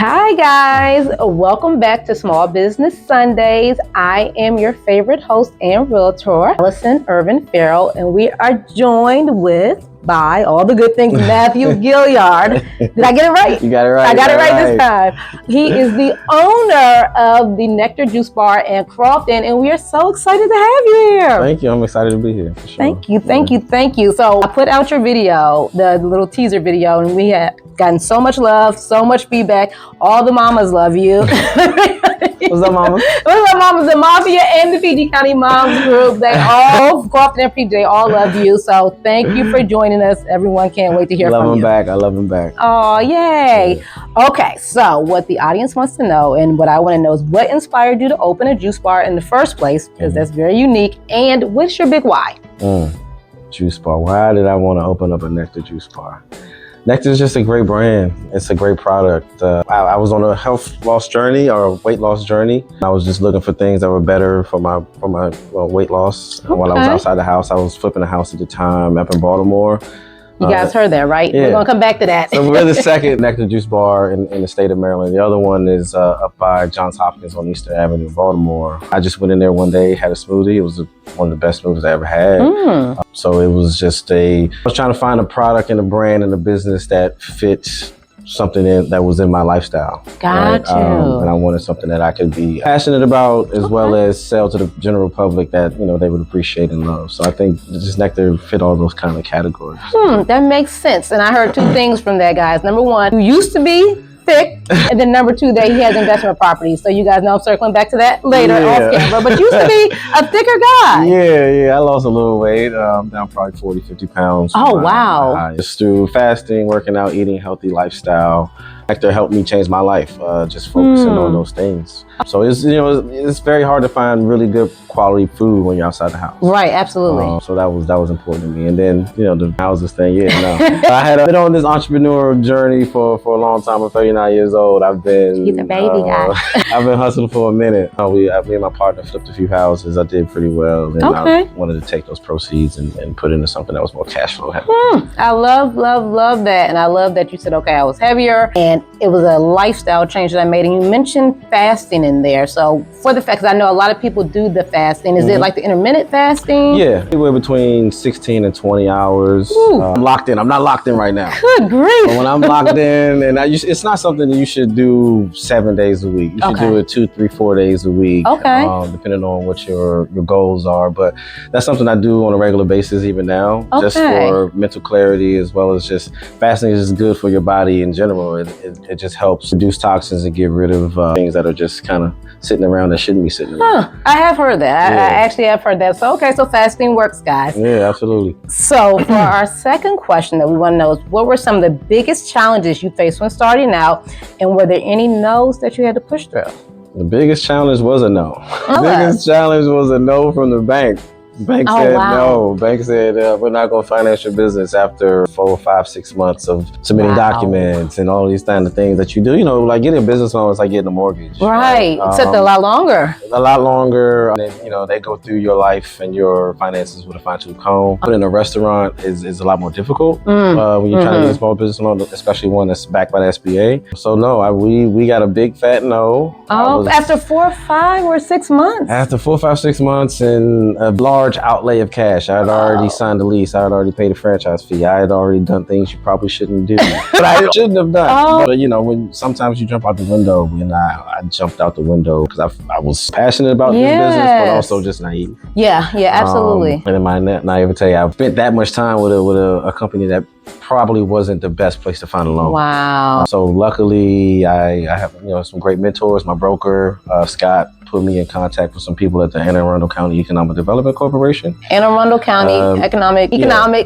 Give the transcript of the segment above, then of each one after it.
Hi guys, welcome back to Small Business Sundays. I am your favorite host and realtor, Allison Irvin Farrell, and we are joined by all the good things, Matthew Gilliard. Did I get it right? You got it right. I got it right this time. He is the owner of the Néktär Juice Bar in Crofton, and we are so excited to have you here. Thank you. I'm excited to be here. For sure. Thank you. So I put out your video, the little teaser video, and we have gotten so much love, so much feedback. All the mamas love you. What's up, mamas? What's up, mamas? The Mafia and the PG County Moms group, they all, Crofton and PG, all love you. So thank you for joining us. Everyone can't wait to hear from you. I love them back. Oh, yay. Yeah. Okay, so what the audience wants to know and what I want to know is what inspired you to open a juice bar in the first place, because that's very unique, and what's your big why? Juice bar. Why did I want to open up a Néktär Juice Bar? Néktär is just a great brand. It's a great product. I was on a health loss journey or a weight loss journey. I was just looking for things that were better for my weight loss. Okay. While I was outside the house, I was flipping a house at the time up in Baltimore. You guys heard that, right? Yeah. We're going to come back to that. So we're the second Néktär Juice Bar in the state of Maryland. The other one is up by Johns Hopkins on Eastern Avenue in Baltimore. I just went in there one day, had a smoothie. It was one of the best smoothies I ever had. So it was just I was trying to find a product and a brand and a business that fits something that was in my lifestyle. Got you. And I wanted something that I could be passionate about, as well as sell to the general public that they would appreciate and love. So I think just Néktär fit all those kind of categories. That makes sense. And I heard two things from that, guys. Number one, you used to be thick, and then number two, that he has investment properties. So you guys know I'm circling back to that later off camera. But you used to be a thicker guy. Yeah. I lost a little weight, down probably 40, 50 pounds. Oh, wow. Just through fasting, working out, eating a healthy lifestyle. Néktär helped me change my life, just focusing on those things. So it's very hard to find really good quality food when you're outside the house. Right, absolutely. So that was important to me. And then the houses thing, I had been on this entrepreneur journey for a long time. I'm 39 years old. I've been He's a baby guy. I've been hustling for a minute. Me and my partner flipped a few houses. I did pretty well. And I wanted to take those proceeds and put into something that was more cash flow heavy. I love that. And I love that you said, okay, I was heavier and it was a lifestyle change that I made. And you mentioned fasting in there. So for the fact, because I know a lot of people do the fasting. Is it like the intermittent fasting? Yeah, anywhere between 16 and 20 hours. I'm locked in. I'm not locked in right now. Good grief. But when I'm locked in, and it's not something that you should do 7 days a week. You should do it 2, 3, 4 days a week. Depending on what your goals are. But that's something I do on a regular basis even now, just for mental clarity, as well as just fasting is just good for your body in general. It just helps reduce toxins and get rid of things that are just kind of sitting around that shouldn't be sitting around. I have heard that. I actually have heard that. So so fasting works, guys. Yeah, absolutely. So for our second question that we want to know is, what were some of the biggest challenges you faced when starting out, and were there any no's that you had to push through? The biggest challenge was a no. The biggest challenge was a no from the bank. Bank said no. Bank said we're not going to finance your business after 4, 5, 6 months of submitting documents and all these kind of things that you do. Like getting a business loan is like getting a mortgage. Right. Except a lot longer. A lot longer. And then, they go through your life and your finances with a fine-tooth comb. Putting a restaurant is a lot more difficult when you're trying to get a small business loan, especially one that's backed by the SBA. So no, we got a big fat no. After 4, 5, or 6 months? After 4, 5, 6 months and a large outlay of cash. I had already signed the lease. I had already paid the franchise fee. I had already done things you probably shouldn't do. But I shouldn't have done. But when sometimes you jump out the window, and I jumped out the window because I was passionate about this business, but also just naive. Yeah, absolutely. And in my naivete, I've spent that much time with a company that probably wasn't the best place to find a loan. Wow. So luckily, I have some great mentors. My broker, Scott, put me in contact with some people at the Anne Arundel County Economic Development Corporation. Anne Arundel County Economic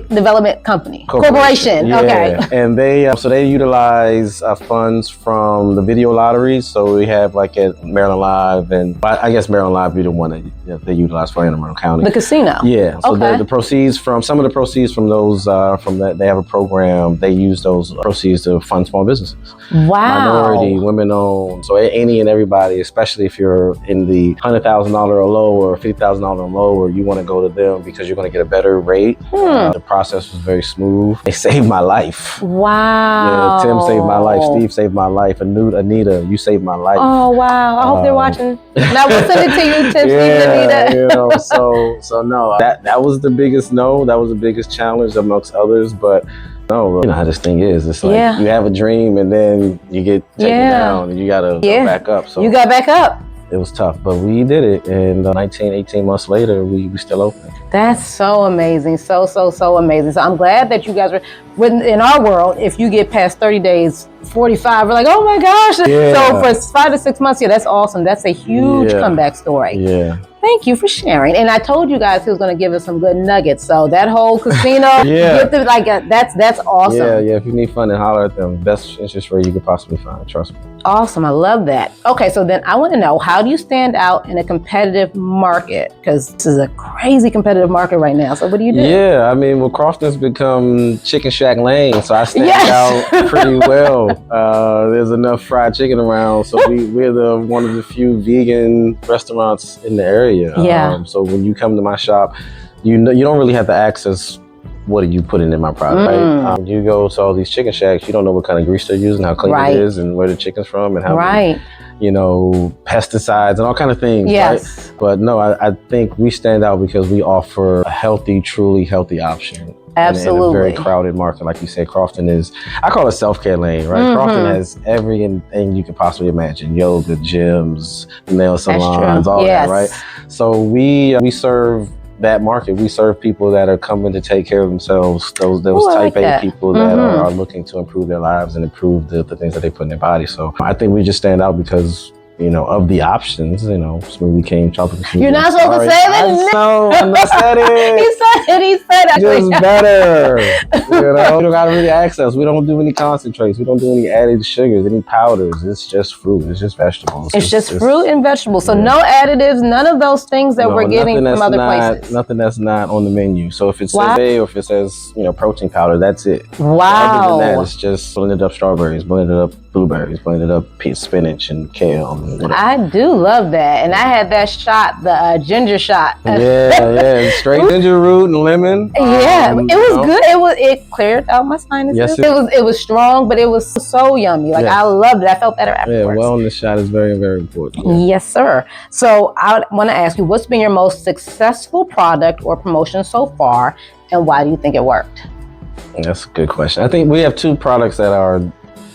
Development Company. Corporation. Yeah. Okay. And they utilize funds from the video lotteries. So we have like at Maryland Live, and I guess Maryland Live be the one that they utilize for Anne Arundel County. The casino. Yeah. So the proceeds from some of the proceeds from those from that, they have a program. They use those proceeds to fund small businesses. Wow. Minority, women-owned. So any and everybody, especially if you're in the $100,000 or lower, or $50,000 or lower, you want to go to them because you're going to get a better rate. The process was very smooth. They saved my life. Wow. Yeah, Tim saved my life. Steve saved my life. Anita, you saved my life. Oh, wow. I hope they're watching. Now we'll send it to you, Tim, Steve, and Anita. You know, so no, that was the biggest no. That was the biggest challenge amongst others, but no, you know how this thing is. It's like you have a dream and then you get taken down and you got to go back up. So you got back up. It was tough, but we did it. And 18 months later, we still open. That's so amazing. So amazing. So I'm glad that you guys were, in our world, if you get past 30 days, 45, we're like, oh my gosh. So for 5 to 6 months, that's awesome. That's a huge comeback story. Yeah. Thank you for sharing. And I told you guys he was going to give us some good nuggets. So that whole casino, that's awesome. Yeah. If you need funding, holler at them. Best interest rate you could possibly find. Trust me. Awesome. I love that. Okay, so then I want to know, how do you stand out in a competitive market? Because this is a crazy competitive market right now. So what do you do? Yeah, I mean, well, Crofton's become Chicken Shack Lane, so I stand out pretty well. There's enough fried chicken around, so we're one of the few vegan restaurants in the area. So when you come to my shop, you don't really have to access what are you putting in my product, right? You go to all these chicken shacks, you don't know what kind of grease they're using, how clean it is, and where the chicken's from, and how many, pesticides and all kind of things, right? But no, I think we stand out because we offer a healthy, truly healthy option. Absolutely. In a very crowded market. Like you said, Crofton is, I call it self-care lane, right? Crofton has everything you could possibly imagine. Yoga, gyms, nail salons, all that, right? So we serve that market. We serve people that are coming to take care of themselves, those type A people that are looking to improve their lives and improve the things that they put in their body. So I think we just stand out because of the options, smoothie king, tropical smoothie. You're not supposed to say that. No, I said it. He said it. Just better. You don't got to really access. We don't do any concentrates. We don't do any added sugars, any powders. It's just fruit. It's just vegetables. It's just fruit and vegetables. So no additives, none of those things that we're getting from other places. Nothing that's not on the menu. So if it says A or if it says, protein powder, that's it. Wow. Other than that, it's just blended up strawberries, blended up blueberries, blended up spinach and kale. I do love that. And I had that shot, the ginger shot. Straight ginger root and lemon. It was good. It cleared out my sinuses. Yes, it was strong, but it was so yummy. Like I loved it. I felt better afterwards. Yeah, wellness shot is very, very important. Yes, sir. So I want to ask you, what's been your most successful product or promotion so far, and why do you think it worked? That's a good question. I think we have two products that are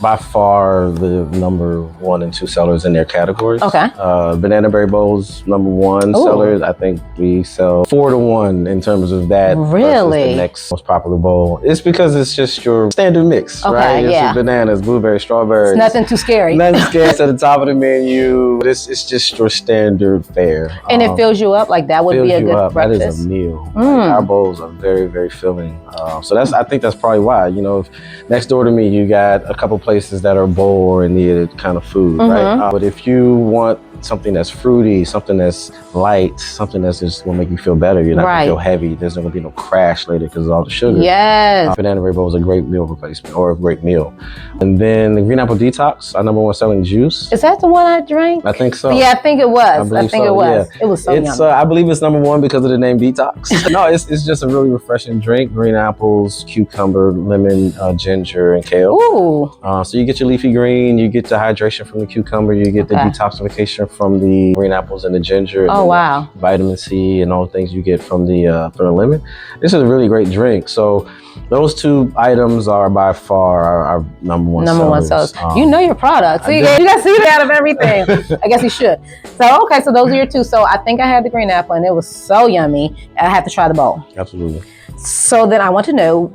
by far the number 1 and 2 sellers in their categories. Okay. Banana Berry Bowls, number 1 sellers. I think we sell 4 to 1 in terms of that. Really? Versus the next most popular bowl. It's because it's just your standard mix, right? It's your bananas, blueberries, strawberries. It's nothing too scary. Nothing scary at the top of the menu. It's just your standard fare. And it fills you up. Like that would be a good breakfast. That is a meal. Our bowls are very, very filling. So I think that's probably why. If next door to me you got a couple places that are bowl-oriented kind of food, right? But if you want something that's fruity, something that's light, something that's just gonna make you feel better, you're not gonna feel heavy. There's not gonna be no crash later because of all the sugar. Yes. Banana Berry Bowl is a great meal replacement or a great meal. And then the Green Apple Detox, our number 1 selling juice. Is that the one I drank? I think so. Yeah, I think it was. I think it was. Yeah. It was so yummy. I believe it's number 1 because of the name Detox. No, it's just a really refreshing drink. Green apples, cucumber, lemon, ginger, and kale. Ooh. So you get your leafy green, you get the hydration from the cucumber, you get the detoxification from the green apples and the ginger. And vitamin C and all the things you get from the lemon. This is a really great drink. So those 2 items are by far our number 1 sellers. You know your products. So you got to see it out of everything. I guess you should. So those are your 2. So I think I had the green apple and it was so yummy. I had to try the bowl. Absolutely. So then I want to know,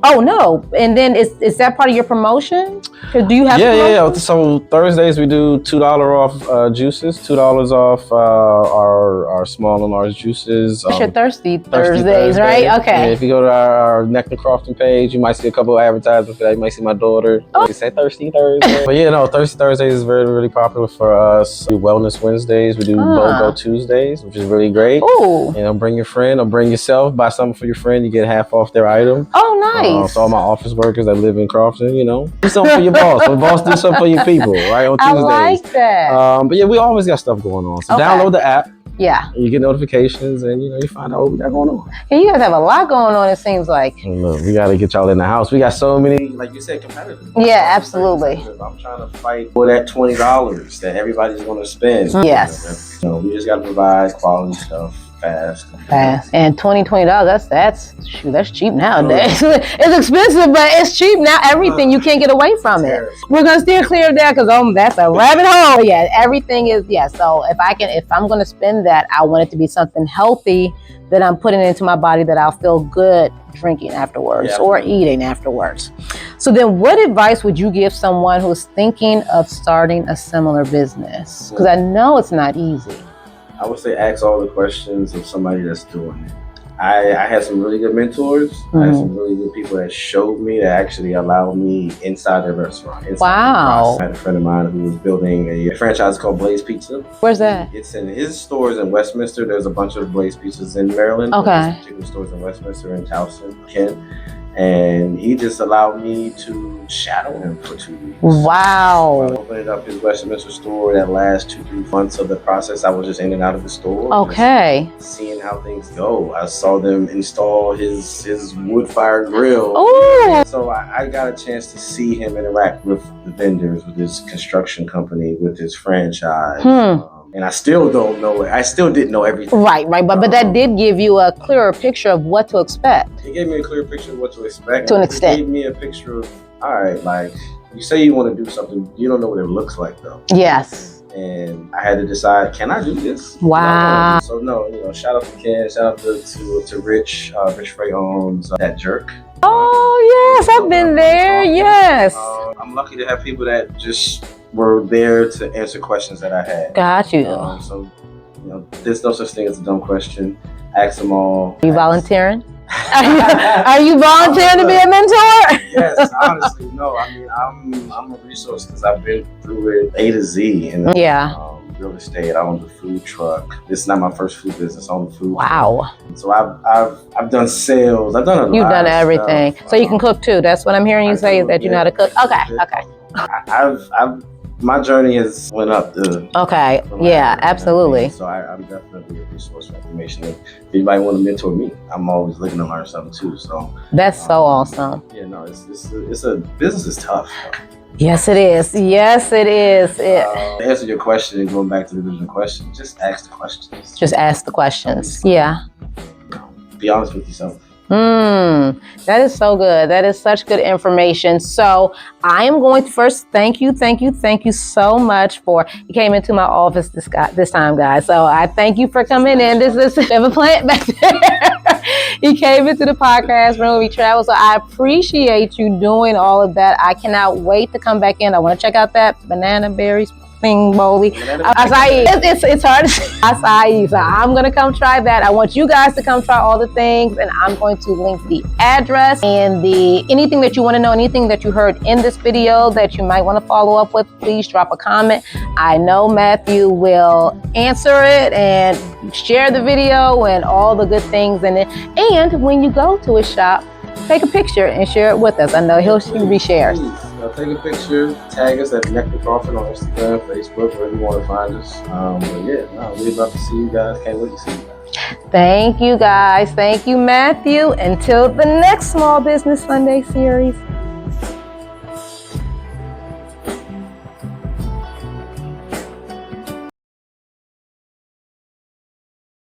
and then is that part of your promotion? Do you have So Thursdays we do $2 off juices, $2 off our small and large juices. It's your Thirsty Thursdays, right? Okay. Yeah, if you go to our Néktär Crofton page, you might see a couple of advertisements for that. You might see my daughter. You say Thirsty Thursday. But Thirsty Thursdays is very, really popular for us. We do Wellness Wednesdays. We do BOGO Tuesdays, which is really great. Ooh. Bring your friend or bring yourself. Buy something for your friend. You get half off their item. Oh, nice. So all my office workers that live in Crofton, you know, do something for your boss. When boss do something for your people, right, on Tuesdays. I like that. But yeah, we always got stuff going on. So download the app. Yeah. You get notifications and, you know, you find out what we got going on. Hey, you guys have a lot going on, it seems like. Look, we got to get y'all in the house. We got so many, like you said, competitors. Yeah, absolutely. I'm trying to fight for that $20 that everybody's going to spend. Yes. You know, we just got to provide quality stuff fast. And $20, that's cheap nowadays. It's expensive, but it's cheap now. Everything, you can't get away from it. We're gonna steer clear of that because that's a rabbit hole. Yeah, everything is So if I'm gonna spend that, I want it to be something healthy that I'm putting into my body that I'll feel good drinking afterwards or eating afterwards. So then what advice would you give someone who's thinking of starting a similar business? Because I know it's not easy. I would say ask all the questions of somebody that's doing it. I had some really good mentors. I had some really good people that showed me, that actually allowed me inside the restaurant. Wow. I had a friend of mine who was building a franchise called Blaze Pizza. Where's that? It's in his stores in Westminster. There's a bunch of Blaze Pizzas in Maryland. Okay. There's particular stores in Westminster and Towson, Kent. And he just allowed me to shadow him for 2 weeks. Wow. I opened up his Westminster store. That last 2-3 months of the process, I was just in and out of the store. Okay. Seeing how things go. I saw them install his wood fire grill. Oh. So I got a chance to see him interact with the vendors, with his construction company, with his franchise. And I still don't know it. I still didn't know everything. Right. But that did give you a clearer picture of what to expect. It gave me a clear picture of what to expect. To an extent. It gave me a picture of, all right, like, you say you want to do something, you don't know what it looks like, though. Yes. And I had to decide, can I do this? Wow. So no, you know, shout out to Ken, shout out to Rich Frey owns That Jerk. Oh yes, I've been there. Yes. I'm lucky to have people that just were there to answer questions that I had. Got you. So, you know, there's no such thing as a dumb question. Ask them all. Are you volunteering? Are you volunteering to be a mentor? Yes, honestly, no. I mean, I'm a resource because I've been through it A to Z. And real estate. I own the food truck. This is not my first food business. I own the food truck. So I've done sales. I've done a lot. You've done everything. So you can cook too. That's what I'm hearing you say, is that you know how to cook. Okay. My journey has went up. Okay. Yeah, absolutely. So I'm definitely a resource for information. If anybody want to mentor me, I'm always looking to learn something too. So that's so awesome. Yeah, no, it's a business is tough. Yes, it is. Yes, it is. To answer your question and going back to the original question, just ask the questions. Just ask the questions. Yeah. Be honest with yourself. That is so good. That is such good information. So I am going to first thank you so much for you came into my office this time, guys. So I thank you for coming in. This is a plant back there. He came into the podcast room. We traveled. So I appreciate you doing all of that. I cannot wait to come back in. I want to check out that banana berries bowly. Acai. It's hard to say. Acai. So I'm gonna come try that. I want you guys to come try all the things, and I'm going to link the address and anything that you want to know, anything that you heard in this video that you might want to follow up with. Please drop a comment. I know Matthew will answer it and share the video and all the good things in it. And when you go to his shop, take a picture and share it with us. I know he'll reshare. Take a picture, tag us at Néktär Crofton on Instagram, Facebook, wherever you want to find us. But yeah, we'd love to see you guys. Can't wait to see you guys. Thank you guys. Thank you, Matthew. Until the next Small Business Sunday series.